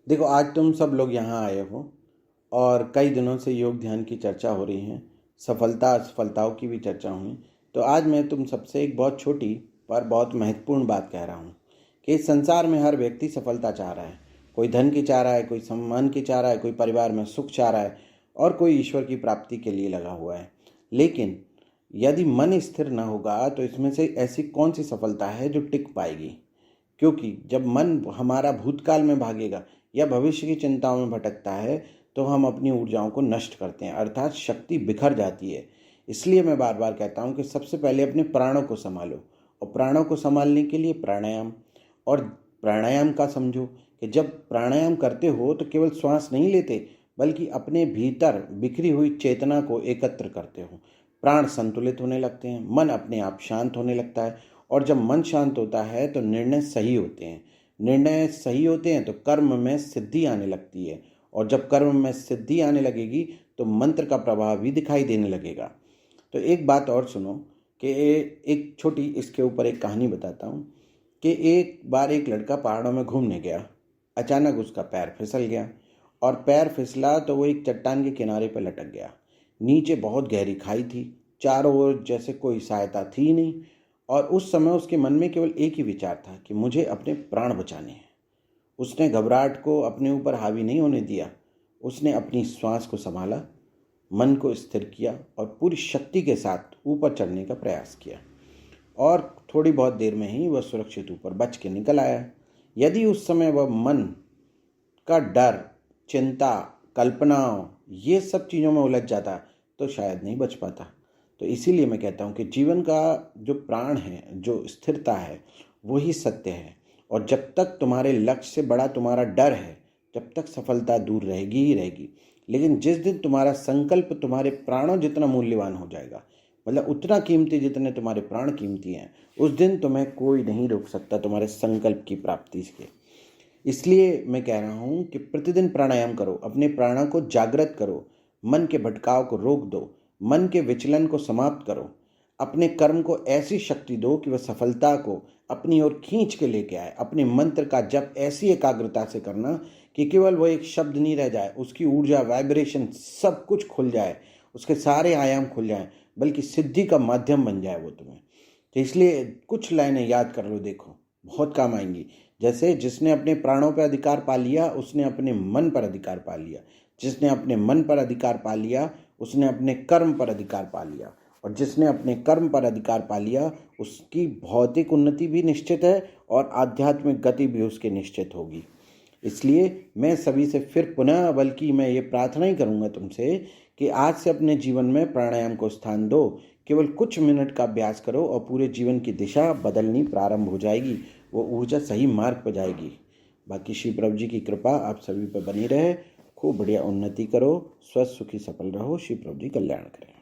देखो, आज तुम सब लोग यहाँ आए हो और कई दिनों से योग ध्यान की चर्चा हो रही है। सफलता असफलताओं की भी चर्चा हुई। तो आज मैं तुम सबसे एक बहुत छोटी पर बहुत महत्वपूर्ण बात कह रहा हूँ कि इस संसार में हर व्यक्ति सफलता चाह रहा है। कोई धन की चाह रहा है, कोई सम्मान की चाह रहा है, कोई परिवार में सुख चाह रहा है और कोई ईश्वर की प्राप्ति के लिए लगा हुआ है। लेकिन यदि मन स्थिर न होगा तो इसमें से ऐसी कौन सी सफलता है जो टिक पाएगी? क्योंकि जब मन हमारा भूतकाल में भागेगा या भविष्य की चिंताओं में भटकता है तो हम अपनी ऊर्जाओं को नष्ट करते हैं, अर्थात शक्ति बिखर जाती है। इसलिए मैं बार बार कहता हूँ कि सबसे पहले अपने प्राणों को संभालो, और प्राणों को संभालने के लिए प्राणायाम। और प्राणायाम का समझो कि जब प्राणायाम करते हो तो केवल श्वास नहीं लेते, बल्कि अपने भीतर बिखरी हुई चेतना को एकत्र करते हो। प्राण संतुलित होने लगते हैं, मन अपने आप शांत होने लगता है, और जब मन शांत होता है तो निर्णय सही होते हैं। निर्णय सही होते हैं तो कर्म में सिद्धि आने लगती है, और जब कर्म में सिद्धि आने लगेगी तो मंत्र का प्रभाव भी दिखाई देने लगेगा। तो एक बात और सुनो कि एक छोटी इसके ऊपर एक कहानी बताता हूँ कि एक बार एक लड़का पहाड़ों में घूमने गया। अचानक उसका पैर फिसल गया, और पैर फिसला तो वो एक चट्टान के किनारे पर लटक गया। नीचे बहुत गहरी खाई थी, चारों ओर जैसे कोई सहायता थी नहीं, और उस समय उसके मन में केवल एक ही विचार था कि मुझे अपने प्राण बचाने हैं। उसने घबराहट को अपने ऊपर हावी नहीं होने दिया। उसने अपनी श्वास को संभाला, मन को स्थिर किया और पूरी शक्ति के साथ ऊपर चढ़ने का प्रयास किया, और थोड़ी बहुत देर में ही वह सुरक्षित ऊपर बच के निकल आया। यदि उस समय वह मन का डर, चिंता, कल्पनाओं, ये सब चीज़ों में उलझ जाता तो शायद नहीं बच पाता। तो इसीलिए मैं कहता हूँ कि जीवन का जो प्राण है, जो स्थिरता है, वही सत्य है। और जब तक तुम्हारे लक्ष्य से बड़ा तुम्हारा डर है, जब तक सफलता दूर रहेगी ही रहेगी। लेकिन जिस दिन तुम्हारा संकल्प तुम्हारे प्राणों जितना मूल्यवान हो जाएगा, मतलब उतना कीमती जितने तुम्हारे प्राण कीमती हैं, उस दिन तुम्हें कोई नहीं रोक सकता तुम्हारे संकल्प की प्राप्ति के। इसलिए मैं कह रहा हूँ कि प्रतिदिन प्राणायाम करो, अपने प्राणों को जागृत करो, मन के भटकाव को रोक दो, मन के विचलन को समाप्त करो। अपने कर्म को ऐसी शक्ति दो कि वह सफलता को अपनी ओर खींच के लेके आए। अपने मंत्र का जप ऐसी एकाग्रता से करना कि केवल वो एक शब्द नहीं रह जाए, उसकी ऊर्जा, वाइब्रेशन सब कुछ खुल जाए, उसके सारे आयाम खुल जाएं, बल्कि सिद्धि का माध्यम बन जाए वो तुम्हें। तो इसलिए कुछ लाइनें याद कर लो, देखो बहुत काम आएंगी। जैसे, जिसने अपने प्राणों पर अधिकार पा लिया उसने अपने मन पर अधिकार पा लिया, जिसने अपने मन पर अधिकार पा लिया उसने अपने कर्म पर अधिकार पा लिया, और जिसने अपने कर्म पर अधिकार पा लिया उसकी भौतिक उन्नति भी निश्चित है और आध्यात्मिक गति भी उसकी निश्चित होगी। इसलिए मैं सभी से फिर पुनः, बल्कि मैं ये प्रार्थना ही करूँगा तुमसे कि आज से अपने जीवन में प्राणायाम को स्थान दो। केवल कुछ मिनट का अभ्यास करो और पूरे जीवन की दिशा बदलनी प्रारंभ हो जाएगी, वो ऊर्जा सही मार्ग पर जाएगी। बाकी श्री प्रभु जी की कृपा आप सभी पर बनी रहे। खूब बढ़िया उन्नति करो, स्वस्थ सुखी सफल रहो। श्री प्रभु जी कल्याण करें।